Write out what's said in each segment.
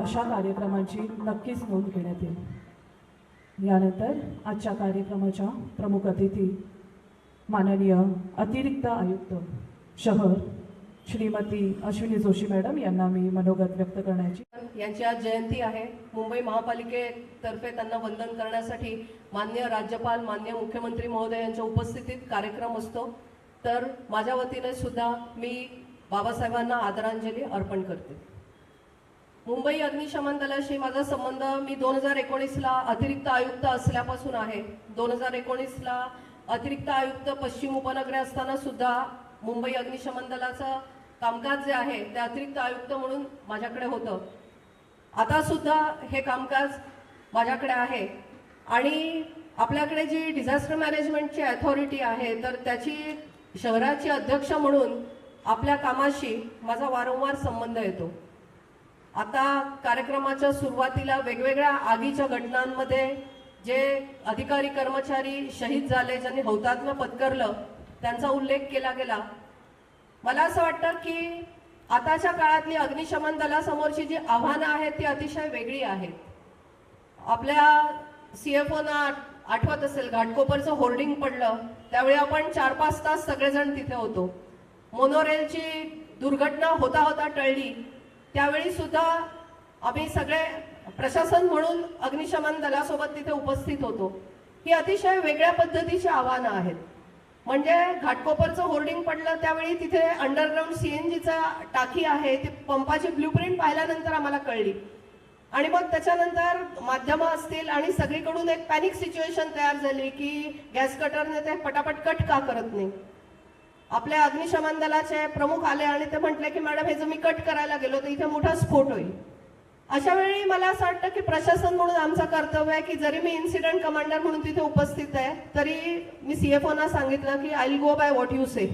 अशा कार्यक्रमांची नक्कीच नोंद घेण्यात येईल। यानंतर आजच्या कार्यक्रमाच्या प्रमुख अतिथी माननीय अतिरिक्त आयुक्त शहर श्रीमती अश्विनी जोशी मॅडम यांना मी मनोगत व्यक्त करण्याची यांची आज जयंती आहे। मुंबई महापालिकेतर्फे त्यांना वंदन करण्यासाठी माननीय राज्यपाल माननीय मुख्यमंत्री महोदय यांच्या उपस्थितीत कार्यक्रम असतो। तर माझ्या वतीने सुद्धा मी बाबासाहेबांना आदरांजली अर्पण करते। मुंबई अग्निशमन दलाशी माझा संबंध मी 2019ला अतिरिक्त आयुक्त असल्यापासून आहे। 2019ला अतिरिक्त आयुक्त पश्चिम उपनगरे असताना सुद्धा मुंबई अग्निशमन दलाचं कामकाज जे आहे ते अतिरिक्त आयुक्त म्हणून माझ्याकडे होतं। आता सुद्धा हे कामकाज माझ्याकडे आहे आणि आपल्याकडे जी डिझास्टर मॅनेजमेंटची अथॉरिटी आहे तर त्याची शहराची अध्यक्ष म्हणून आपल्या कामाशी माझा वारंवार संबंध येतो। आता कार्यक्रमाच्या सुरुवातीला वेगवेगळ्या आगीच्या घटनांमध्ये जे अधिकारी कर्मचारी शहीद झाले, ज्यांनी हौतात्म्य पत्करलं, त्यांचा उल्लेख केला गेला। मला असं वाटतं की आताच्या काळातली अग्निशमन दलासमोरची जी आव्हानं आहेत ती अतिशय वेगळी आहेत। आपल्या CFOना आठवत असेल, घाटकोपरचं होर्डिंग पडलं त्यावेळी आपण 4-5 तास सगळेजण तिथे होतो। मोनोरेलची दुर्घटना होता होता टळली त्यावेळी सुद्धा आम्ही सगळे प्रशासन म्हणून अग्निशमन दलासोबत तिथे उपस्थित होतो। ही अतिशय वेगळ्या पद्धतीची आव्हानं आहेत। म्हणजे घाटकोपरचं होर्डिंग पडलं त्यावेळी तिथे अंडरग्राऊंड CNGचा टाकी आहे, ती पंपाची ब्ल्यूप्रिंट पाहिल्यानंतर आम्हाला कळली आणि मग त्याच्यानंतर माध्यमं असतील आणि सगळीकडून एक पॅनिक सिच्युएशन तयार झाली की गॅस कटरने ते पटापट कट का करत नाही। आपल्या अग्निशमन दलाचे प्रमुख आले आणि ते म्हटले की मॅडम हे जर मी कट करायला गेलो तर इथे मोठा स्फोट होईल। अशा वेळी मला असं वाटतं की प्रशासन म्हणून आमचं कर्तव्य आहे की जरी मी इन्सिडेंट कमांडर म्हणून तिथे उपस्थित आहे तरी मी CFOना सांगितलं की I will go by what you say.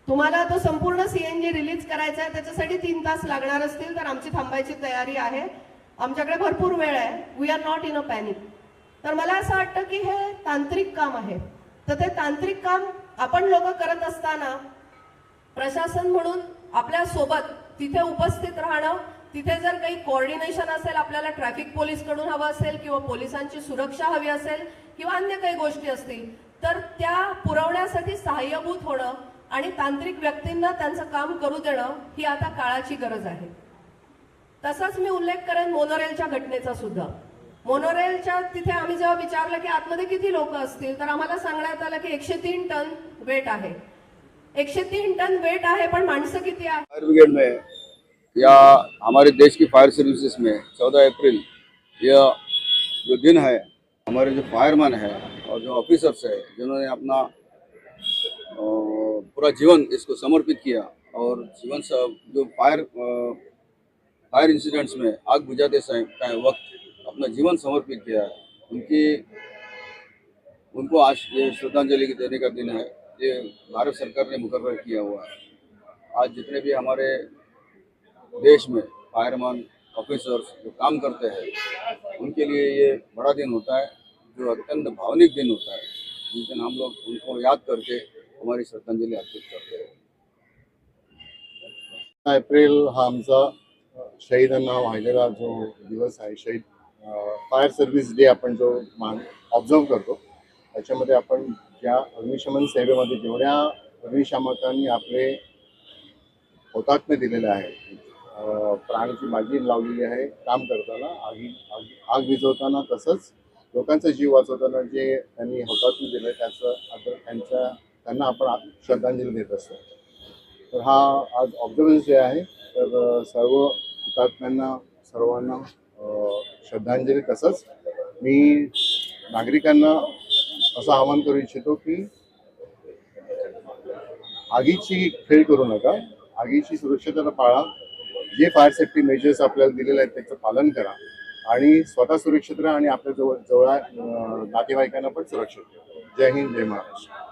तुम्हाला तो संपूर्ण CNG रिलीज करायचा आहे, त्याच्यासाठी 3 तास लागणार असतील तर आमची थांबायची तयारी आहे, आमच्याकडे भरपूर वेळ आहे, we are not in a panic. तर मला असं वाटतं की हे तांत्रिक काम आहे। तर ते तांत्रिक काम आपण लोक करत असताना प्रशासन म्हणून आपल्या सोबत तिथे उपस्थित राहणं, तिथे जर काही कोऑर्डिनेशन असेल, आपल्याला ट्रॅफिक पोलीस कडून हवं असेल किंवा पोलिसांची सुरक्षा हवी असेल किंवा अन्य काही गोष्टी असतील तर त्या पुरवण्यासाठी सहाय्यभूत होणं आणि तांत्रिक व्यक्तींना त्यांचं काम करू देणं ही आता काळाची गरज आहे। तसाच मी उल्लेख करेन मोनोरेलच्या घटनेचा सुद्धा। मोनोरेलच्या तिथे आम्ही जेव्हा विचारलं की आतमध्ये किती लोक असतील तर आम्हाला सांगण्यात आलं की 103 टन वेट आहे। 103 टन वेट आहे पण माणसं किती आहे? फायर ब्रिगेड में या हमारे देश की फायर सर्विसेज में 14 अप्रैल यह जो दिन है, हमारे जो फायरमैन है और जो ऑफिसर्स है जिन्होंने अपना पूरा जीवन इसको समर्पित किया और जीवन जो फायर इंसिडेंट्स में आग बुझाते समय वक्त अपना जीवन समर्पित किया है, उनको आज ये श्रद्धांजलि देने का दिन है। ये भारत सरकार ने मुकर्रर किया हुआ है। आज जितने भी हमारे देश में फायरमैन ऑफिसर्स जो काम करते हैं उनके लिए ये बड़ा दिन होता है, जो अत्यंत भावनिक दिन होता है, जिस दिन हम लोग उनको याद करके हमारी श्रद्धांजलि अर्पित करते हैं। एप्रिल हा आमचा शहीदांना वाहिलेला जो दिवस आहे, शहीद फायर सर्व्हिस डे आपण जो ऑब्झर्व करतो, त्याच्यामध्ये आपण ज्या अग्निशमन सेवेमध्ये जेवढ्या अग्निशामकांनी आपले हौतात्म्य दिलेले आहे, प्राणाची बाजी लावलेली आहे काम करताना, आग विझवताना, तसंच लोकांचा जीव वाचवताना जे त्यांनी हौतात्म्य दिलं त्यांना आपण श्रद्धांजली देत असतो। तर हा आज ऑब्झर्वन्स डे आहे। तर सर्व हुतात्म्यांना सर्वांना श्रद्धांजली। तसंच मी नागरिकांना असं आवाहन करू इच्छितो की आगीची खेळ करू नका, आगीची सुरक्षितता पाळा, जे फायर सेफ्टी मेजर्स आपल्याला दिलेले आहेत त्याचं पालन करा आणि स्वतः सुरक्षित राहा आणि आपल्या जवळ नातेवाईकांना पण सुरक्षित ठेवा। जय हिंद, जय महाराष्ट्र।